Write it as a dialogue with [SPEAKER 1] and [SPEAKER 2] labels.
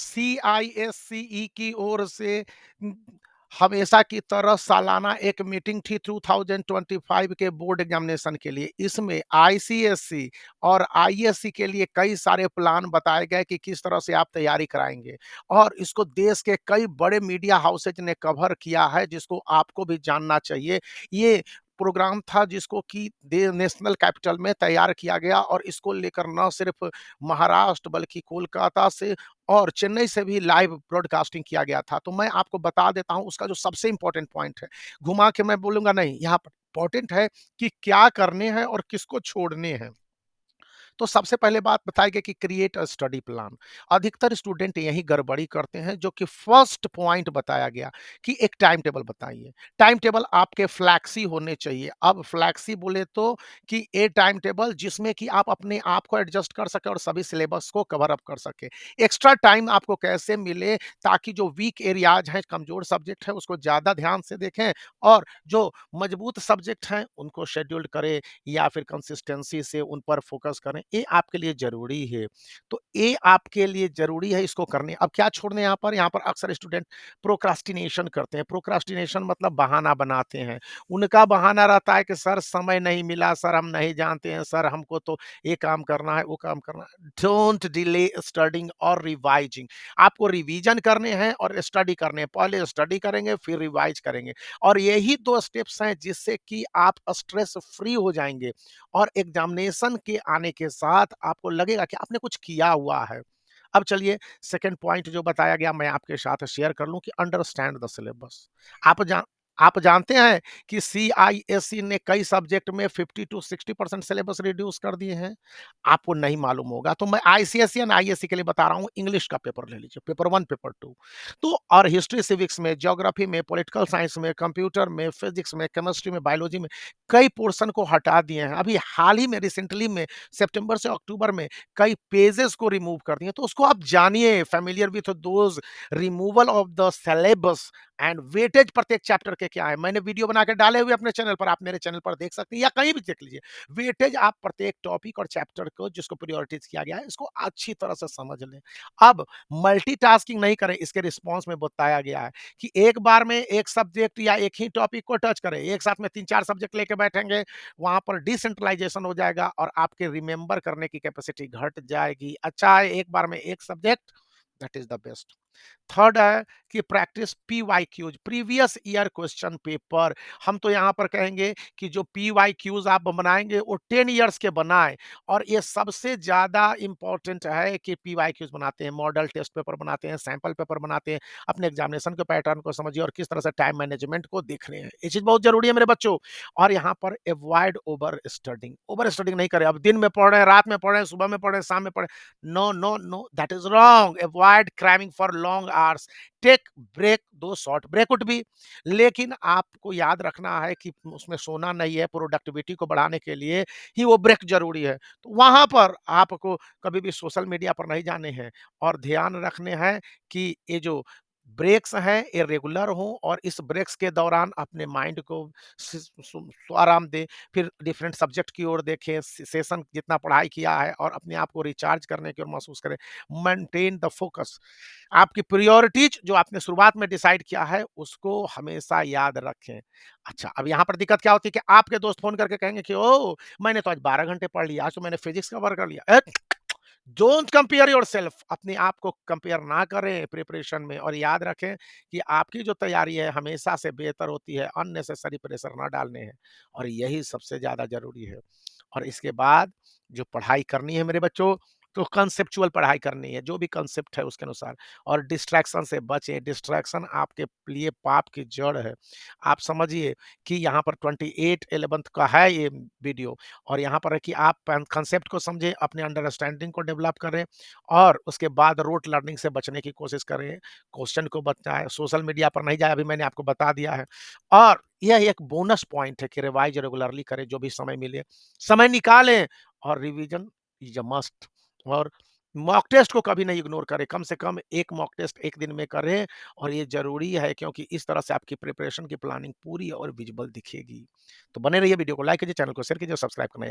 [SPEAKER 1] CISCE की ओर से उम, हमेशा की तरह सालाना एक मीटिंग थी 2025 के बोर्ड एग्जामिनेशन के लिए। इसमें आईसीएसई और आईएससी के लिए कई सारे प्लान बताए गए कि किस तरह से आप तैयारी कराएँगे और इसको देश के कई बड़े मीडिया हाउसेज ने कवर किया है, जिसको आपको भी जानना चाहिए। ये प्रोग्राम था जिसको कि दे नेशनल कैपिटल में तैयार किया गया और इसको लेकर न सिर्फ़ महाराष्ट्र बल्कि कोलकाता से और चेन्नई से भी लाइव ब्रॉडकास्टिंग किया गया था। तो मैं आपको बता देता हूँ उसका जो सबसे इम्पोर्टेंट पॉइंट है। घुमा के मैं बोलूँगा नहीं, यहाँ पर इम्पोर्टेंट है कि क्या करने हैं और किसको छोड़ने हैं। तो सबसे पहले बात बताई गई कि क्रिएट अ स्टडी प्लान। अधिकतर स्टूडेंट यही गड़बड़ी करते हैं जो कि फर्स्ट पॉइंट बताया गया कि एक टाइम टेबल बताइए। टाइम टेबल आपके फ्लैक्सी होने चाहिए। अब फ्लैक्सी बोले तो कि ए टाइम टेबल जिसमें कि आप अपने आप को एडजस्ट कर सकें और सभी सिलेबस को कवर अप कर सकें। एक्स्ट्रा टाइम आपको कैसे मिले ताकि जो वीक एरियाज हैं, कमजोर सब्जेक्ट है उसको ज़्यादा ध्यान से देखें और जो मजबूत सब्जेक्ट हैं उनको शेड्यूल करें या फिर कंसिस्टेंसी से उन पर फोकस करें, ये आपके लिए ज़रूरी है। तो ये आपके लिए ज़रूरी है इसको करने। अब क्या छोड़ने यहाँ पर अक्सर स्टूडेंट प्रोक्रास्टिनेशन करते हैं। प्रोक्रास्टिनेशन मतलब बहाना बनाते हैं। उनका बहाना रहता है कि सर समय नहीं मिला, सर हम नहीं जानते हैं, सर हमको तो ये काम करना है, वो काम करना है। डोंट डिले स्टडिंग और रिवाइजिंग। आपको रिवीजन करने हैं और स्टडी करने हैं। पहले स्टडी करेंगे फिर रिवाइज करेंगे। और यही 2 स्टेप्स हैं जिससे कि आप स्ट्रेस फ्री हो जाएँगे और एग्ज़ामिनेशन के आने के साथ आपको लगेगा कि आपने कुछ किया हुआ है। अब चलिए सेकंड पॉइंट जो बताया गया मैं आपके साथ शेयर कर लूँ कि अंडरस्टैंड द सिलेबस। आप जान आप जानते हैं कि सीआईएससी ने कई सब्जेक्ट में 50 टू 60% सिलेबस रिड्यूस कर दिए हैं? आपको नहीं मालूम होगा, तो मैं आईसीएसई एंड आईएससी के लिए बता रहा हूँ, इंग्लिश का पेपर ले लीजिए, पेपर 1, पेपर 2। तो और हिस्ट्री, सिविक्स में, ज्योग्राफी में, पॉलिटिकल साइंस में, कंप्यूटर में, फिजिक्स में, केमिस्ट्री में, बायोलॉजी में कई पोर्शन को हटा दिए हैं। अभी हाल ही में रिसेंटली में सितंबर से अक्टूबर में कई पेजेस को रिमूव कर दिए। तो उसको आप जानिए, familiar with those removal of the syllabus and weightage प्रत्येक चैप्टर के क्या है। मैंने वीडियो बना के डाले हुए अपने चैनल पर, आप मेरे चैनल पर देख सकते हैं या कहीं भी देख लीजिए। वेटेज आप प्रत्येक टॉपिक और चैप्टर को जिसको प्रायोरिटीज़ किया गया है, इसको अच्छी तरह से समझ लें। अब मल्टीटास्किंग नहीं करें, इसके रिस्पॉन्स में बताया गया है कि एक बार में एक सब्जेक्ट या एक ही टॉपिक को टच करें। एक साथ में 3-4 सब्जेक्ट लेके बैठेंगे, वहाँ पर डिसेंट्रलाइज़ेशन हो जाएगा और आपके रिमेंबर करने की कैपेसिटी घट जाएगी। अच्छा है एक बार में एक subject, that is the best. Third है कि practice PYQs, previous year question paper. हम तो यहाँ पर कहेंगे कि जो पीवाईक्यूज आप बनाएंगे वो 10 इयर्स के बनाएं और ये सबसे ज्यादा इंपॉर्टेंट है कि पीवाईक्यूज बनाते हैं, मॉडल टेस्ट पेपर बनाते हैं, सैंपल पेपर बनाते हैं। अपने एग्जामिनेशन के पैटर्न को समझिए और किस तरह से टाइम मैनेजमेंट को देख रहे हैं, ये चीज बहुत जरूरी है मेरे बच्चों। और यहाँ पर अवॉइड ओवर स्टडिंग नहीं करें। अब दिन में पढ़ रहे हैं, रात में पढ़ रहे हैं, सुबह में पढ़ रहे हैं, शाम में पढ़ रहे हैं, no no no, that is wrong. Avoid cramming for long hours, take break, दो शॉर्ट ब्रेक उठ भी। लेकिन आपको याद रखना है कि उसमें सोना नहीं है, प्रोडक्टिविटी को बढ़ाने के लिए ही वो ब्रेक जरूरी है। तो वहां पर आपको कभी भी सोशल मीडिया पर नहीं जाने हैं और ध्यान रखने हैं कि ये जो ब्रेक्स हैं ये रेगुलर हो और इस ब्रेक्स के दौरान अपने माइंड को आराम दें, फिर डिफरेंट सब्जेक्ट की ओर देखें, सेशन जितना पढ़ाई किया है और अपने आप को रिचार्ज करने की ओर महसूस करें। मेंटेन द फोकस, आपकी प्रायोरिटीज जो आपने शुरुआत में डिसाइड किया है उसको हमेशा याद रखें। अच्छा, अब यहाँ पर दिक्कत क्या होती है कि आपके दोस्त फोन करके कहेंगे कि ओ मैंने तो आज 12 घंटे पढ़ लिया, आज तो मैंने फिजिक्स कवर कर लिया। डोंट कंपेयर योरसेल्फ, अपने आप को कंपेयर ना करें प्रिपरेशन में और याद रखें कि आपकी जो तैयारी है हमेशा से बेहतर होती है, अननेसेसरी प्रेशर ना डालने हैं और यही सबसे ज्यादा जरूरी है। और इसके बाद जो पढ़ाई करनी है मेरे बच्चों, तो कंसेप्चुअल पढ़ाई करनी है, जो भी कंसेप्ट है उसके अनुसार। और डिस्ट्रैक्शन से बचें, डिस्ट्रैक्शन आपके लिए पाप की जड़ है। आप समझिए कि यहाँ पर 28/11 का है ये वीडियो और यहाँ पर है कि आप कंसेप्ट को समझें, अपने अंडरस्टैंडिंग को डेवलप करें और उसके बाद रोट लर्निंग से बचने की कोशिश करें। क्वेश्चन को बचना है, सोशल मीडिया पर नहीं जाए, अभी मैंने आपको बता दिया है। और यह एक बोनस पॉइंट है कि रिवाइज रेगुलरली करें, जो भी समय मिले समय निकालें और रिवीजन इज अ मस्ट। और मॉक टेस्ट को कभी नहीं इग्नोर करें, कम से कम एक मॉक टेस्ट एक दिन में करें और ये जरूरी है क्योंकि इस तरह से आपकी प्रिपरेशन की प्लानिंग पूरी और विजिबल दिखेगी। तो बने रहिए, वीडियो को लाइक कीजिए, चैनल को शेयर कीजिए, सब्सक्राइब करना